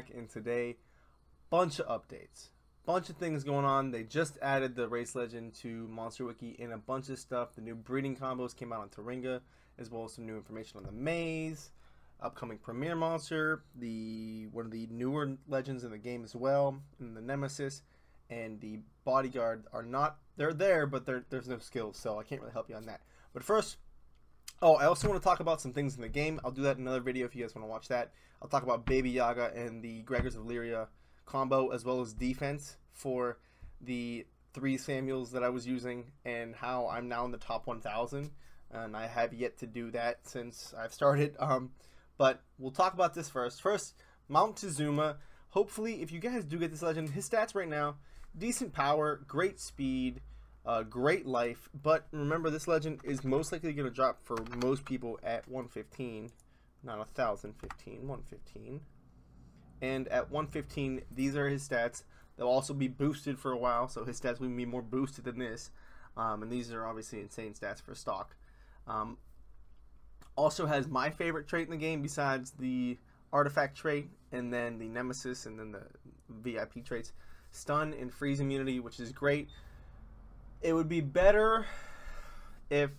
back, and today, bunch of updates. Bunch of things going on. They just added the race legend to Monster Wiki and a bunch of stuff. The new breeding combos came out on Taringa, as well as some new information on the maze, upcoming Premier Monster, one of the newer legends in the game as well, and the Nemesis, and the Bodyguard are not, they're there, but there's no skills, so I can't really help you on that. But first, I also want to talk about some things in the game. I'll do that in another video if you guys want to watch that. I'll talk about Baby Yaga and the Gregors of Lyria combo, as well as defense for the 3 Samuels that I was using, and how I'm now in the top 1,000, and I have yet to do that since I've started. But we'll talk about this first. First, Mountezuma. Hopefully, if you guys do get this legend, his stats right now, decent power, great speed, great life, but remember, this legend is most likely going to drop for most people at 115, not 1,015, 115. And at 115, these are his stats. They'll also be boosted for a while, so his stats will be more boosted than this. And these are obviously insane stats for stock. Also has my favorite trait in the game besides the artifact trait, and then the Nemesis, and then the VIP traits. Stun and freeze immunity, which is great. It would be better if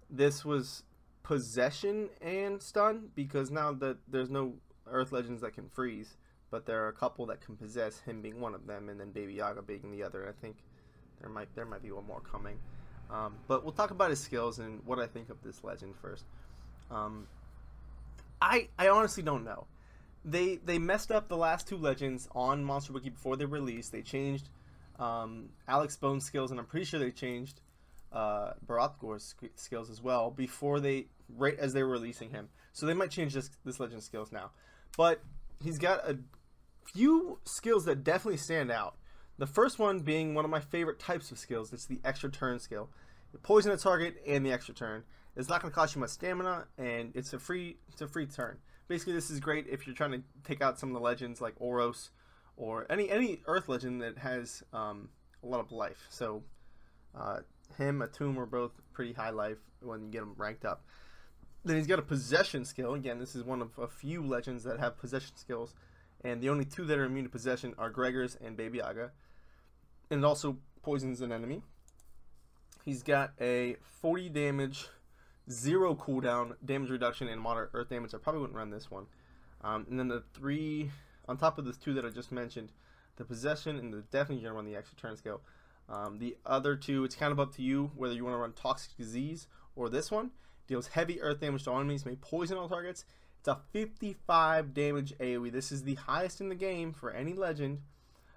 this was possession and stun, because now that there's no Earth Legends that can freeze, but there are a couple that can possess, him being one of them, and then Baby Yaga being the other. I think there might be one more coming. But we'll talk about his skills and what I think of this legend first. I honestly don't know. They messed up the last 2 legends on Monster Wiki before they released. They changed Alex Bone's skills, and I'm pretty sure they changed Barathgor's skills as well before right as they were releasing him. So they might change this legend's skills now. But he's got a few skills that definitely stand out. The first one being one of my favorite types of skills. It's the extra turn skill. You poison a target and the extra turn. It's not going to cost you much stamina, and it's a free turn. Basically, this is great if you're trying to take out some of the legends like Oros, or any Earth legend that has a lot of life. So him, Atum are both pretty high life when you get them ranked up. Then he's got a possession skill. Again, this is one of a few legends that have possession skills, and the only 2 that are immune to possession are Gregors and Baby Yaga. And it also poisons an enemy. He's got a 40 damage, 0 cooldown, damage reduction, and moderate earth damage. I probably wouldn't run this one. And then the 3, on top of the 2 that I just mentioned, the possession, and the definitely going to run the extra turn skill. The other 2, it's kind of up to you whether you want to run Toxic Disease or this one. Deals heavy earth damage to all enemies, may poison all targets. It's a 55 damage AoE. This is the highest in the game for any legend.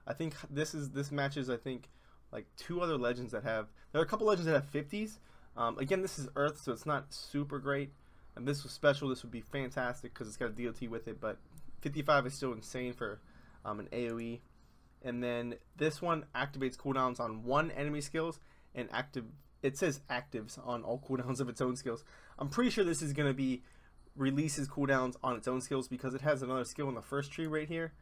I think this matches, I think, like 2 other legends that have. There are a couple legends that have 50s. Again, this is Earth, so it's not super great. And this was special. This would be fantastic because it's got a DOT with it. But 55 is still insane for an AoE. And then this one activates cooldowns on 1 enemy skills, and it says actives on all cooldowns of its own skills. I'm pretty sure this is going to be releases cooldowns on its own skills, because it has another skill in the first tree right here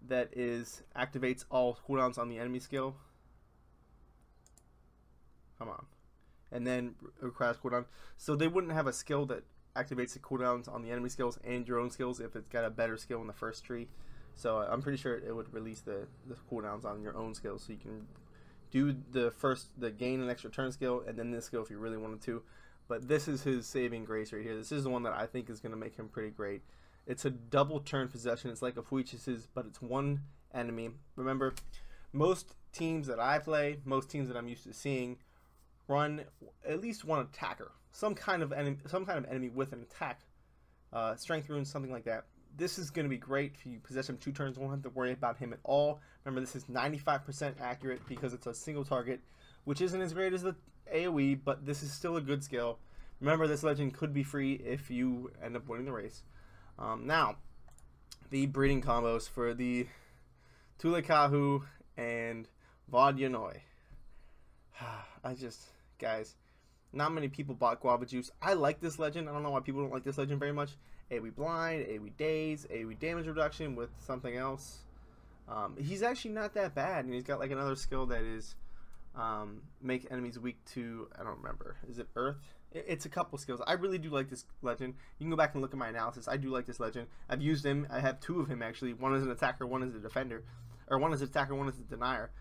that activates all cooldowns on the enemy skill. Come on. And then requires cooldown. So they wouldn't have a skill that activates the cooldowns on the enemy skills and your own skills if it's got a better skill in the first tree. So I'm pretty sure it would release the cooldowns on your own skills, so you can do the gain an extra turn skill, and then this skill if you really wanted to. But this is his saving grace right here. This is the one that I think is going to make him pretty great. It's a double turn possession. It's like a Fuichis's, but it's 1 enemy. Remember, most teams that I play, most teams that I'm used to seeing, run at least 1 attacker, some kind of enemy with an attack, strength runes, something like that. This is going to be great if you possess him 2 turns. Won't have to worry about him at all. Remember, this is 95% accurate because it's a single target, which isn't as great as the AoE, but this is still a good skill. Remember, this legend could be free if you end up winning the race. Now, the breeding combos for the Tulikahu and Vodyanoi. Guys, not many people bought Guava Juice. I like this legend. I don't know why people don't like this legend very much. AoE blind, AoE daze, AoE damage reduction with something else. He's actually not that bad, and he's got like another skill that is Make enemies weak to, I don't remember, is it Earth? It's a couple skills. I really do like this legend. You can go back and look at my analysis. I do like this legend. I've used him. I have 2 of him actually. One is an attacker, one is a defender. Or one is an attacker, one is a denier.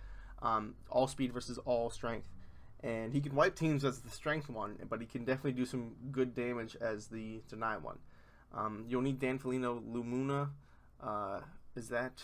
All speed versus all strength. And he can wipe teams as the strength one, but he can definitely do some good damage as the deny one. You'll need Danfilino Lumuna. Is that...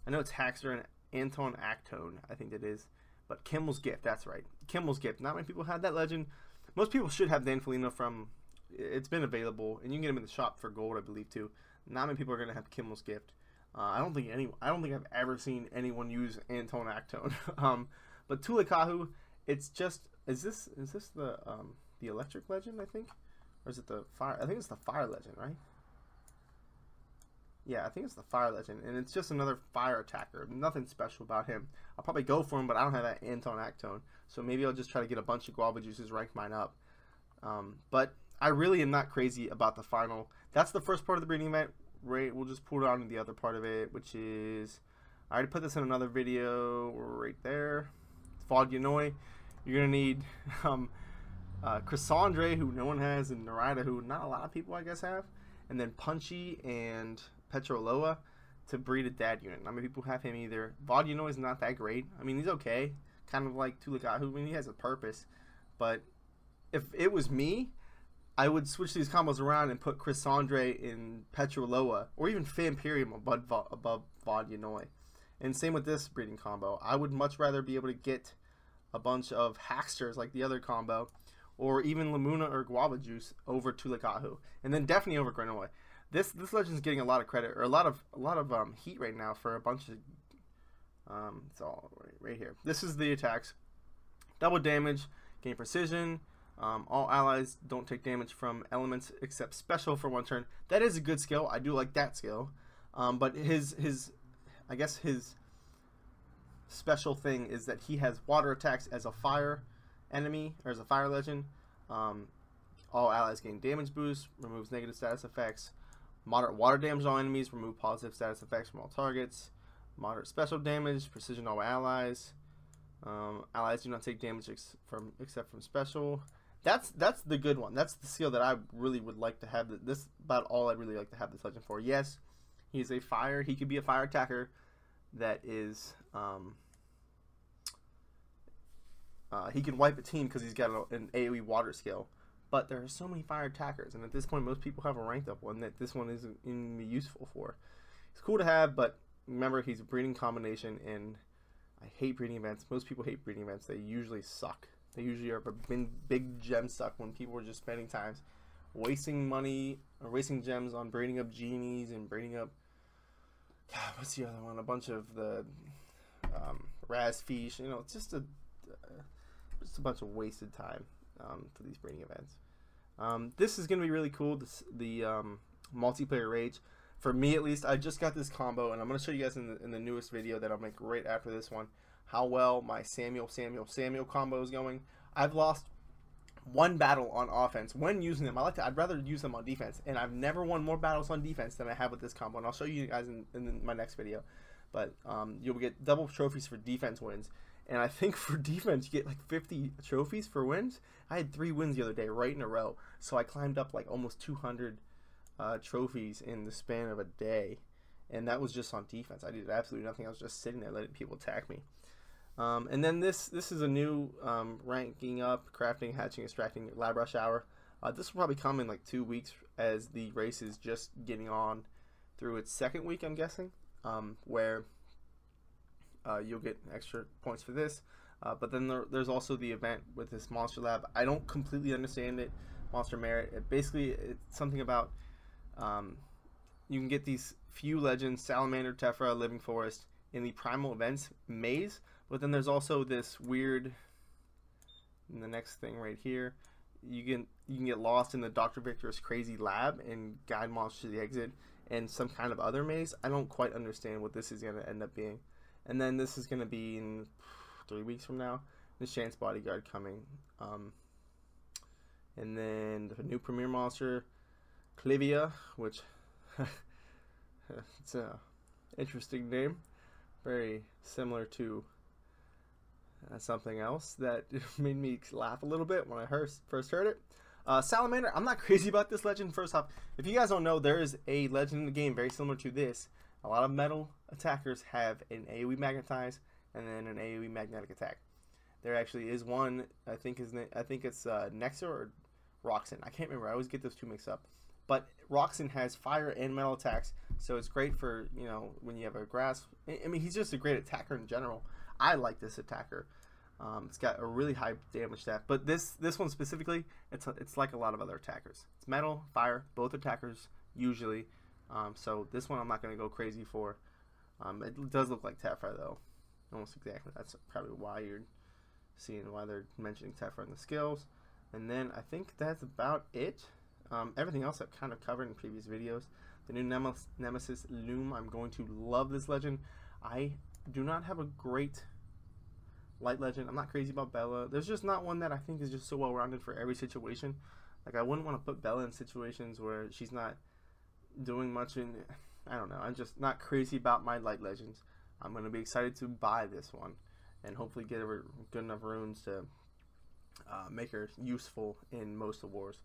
I know it's Haxter and Anton Actone, I think it is. But Kimmel's Gift, that's right. Kimmel's Gift. Not many people had that legend. Most people should have Danfilino from... It's been available, and you can get him in the shop for gold, I believe, too. Not many people are going to have Kimmel's Gift. I don't think I've ever seen anyone use Anton Actone. But Tulikahu, it's just... Is this the electric legend, I think? Or is it the fire? I think it's the fire legend, right? Yeah, I think it's the fire legend, and it's just another fire attacker. Nothing special about him. I'll probably go for him, but I don't have that Anton Actone, so maybe I'll just try to get a bunch of guava juices, rank mine up. But I really am not crazy about the final. That's the first part of the breeding event. Right, we'll just pull it on to the other part of it, which is, I already put this in another video right there. Vodyanoi. You're gonna need Chrysandre, who no one has, and Narita, who not a lot of people I guess have, and then Punchy and Petroloa to breed a dad unit. Not many people have him either. Vodyanoi is not that great. I mean, he's okay, kind of like Tulikahu. I mean, he has a purpose, but if it was me, I would switch these combos around and put Chrysandre in Petroloa, or even Vampirium above Vodyanoi. And same with this breeding combo. I would much rather be able to get a bunch of Hacksters like the other combo, or even Lamuna or Guava Juice over Tulikahu, and then definitely over Granoy. This legend's getting a lot of credit, or a lot of heat right now for a bunch of it's all right here. This is the attacks: double damage, gain precision. All allies don't take damage from elements except special for 1 turn. That is a good skill. I do like that skill. But his I guess his special thing is that he has water attacks as a fire enemy, or as a fire legend. All allies gain damage boost, removes negative status effects. Moderate water damage on enemies, remove positive status effects from all targets. Moderate special damage, precision all allies. Allies do not take damage except from special. That's the good one. That's the skill that I really would like to have. This about all I'd really like to have this legend for. Yes, he's a fire. He could be a fire attacker that is he can wipe a team because he's got an AoE water skill. But there are so many fire attackers, and at this point most people have a ranked up one that this one isn't even useful for. It's cool to have, but remember he's a breeding combination, and I hate breeding events. Most people hate breeding events. They usually suck. They usually are a big gem suck when people are just spending time wasting money or wasting gems on breeding up genies and breeding up, God, what's the other one? A bunch of the Razfish. You know, it's just a bunch of wasted time for these breeding events. This is going to be really cool. The multiplayer rage. For me, at least, I just got this combo, and I'm going to show you guys in the newest video that I'll make right after this one how well my Samuel combo is going. I've lost 1 battle on offense when using them. I'd rather use them on defense, and I've never won more battles on defense than I have with this combo, and I'll show you guys in my next video. But you'll get double trophies for defense wins, and I think for defense you get like 50 trophies for wins. I had 3 wins the other day right in a row, so I climbed up like almost 200 trophies in the span of a day, and that was just on defense. I did absolutely nothing. I was just sitting there letting people attack me. And then this is a new ranking up, crafting, hatching, extracting lab rush hour. This will probably come in like 2 weeks, as the race is just getting on through its 2nd week, I'm guessing, where you'll get extra points for this. But then there's also the event with this monster lab. I don't completely understand it. Monster merit. Basically, it's something about you can get these few legends: Salamander, Tephra, Living Forest, in the Primal Events maze. But then there's also this weird, in the next thing right here, you can get lost in the Dr. Victor's crazy lab and guide monsters to the exit and some kind of other maze. I don't quite understand what this is going to end up being. And then this is going to be in 3 weeks from now, the Chance Bodyguard coming. And then the new Premier Monster, Clivia, which it's a interesting name. Very similar to something else that made me laugh a little bit when I first heard it. Salamander, I'm not crazy about this legend. First off, if you guys don't know, there is a legend in the game very similar to this. A lot of metal attackers have an AoE magnetize and then an AoE magnetic attack. There actually is one, I think it's Nexa or Roxanne. I can't remember. I always get those two mixed up. But Roxanne has fire and metal attacks, so it's great for, you know, when you have a grass. I mean, he's just a great attacker in general. I like this attacker. It's got a really high damage stat, but this one specifically, it's like a lot of other attackers. It's metal, fire, both attackers usually. So this one I'm not going to go crazy for. It does look like Tefra though, almost exactly. That's probably why you're seeing why they're mentioning Tefra in the skills. And then I think that's about it. Everything else I've kind of covered in previous videos. The new Nemesis Loom, I'm going to love this legend. I do not have a great light legend. I'm not crazy about Bella. There's just not one that I think is just so well rounded for every situation. Like, I wouldn't want to put Bella in situations where she's not doing much in, I don't know. I'm just not crazy about my light legends. I'm going to be excited to buy this one and hopefully get her good enough runes to make her useful in most of wars.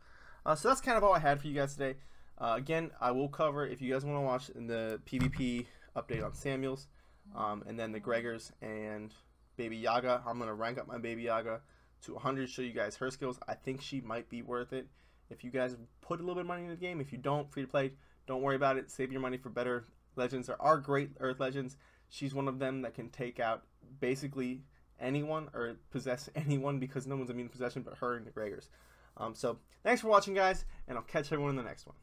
So that's kind of all I had for you guys today. Again, I will cover, if you guys want to watch the PvP update on Samuels, and then the Gregors and Baby Yaga. I'm going to rank up my Baby Yaga to 100, show you guys her skills. I think she might be worth it. If you guys put a little bit of money in the game, if you don't, free to play, don't worry about it. Save your money for better legends. There are great Earth legends. She's one of them that can take out basically anyone or possess anyone, because no one's immune to possession but her and the Gregors. So thanks for watching, guys, and I'll catch everyone in the next one.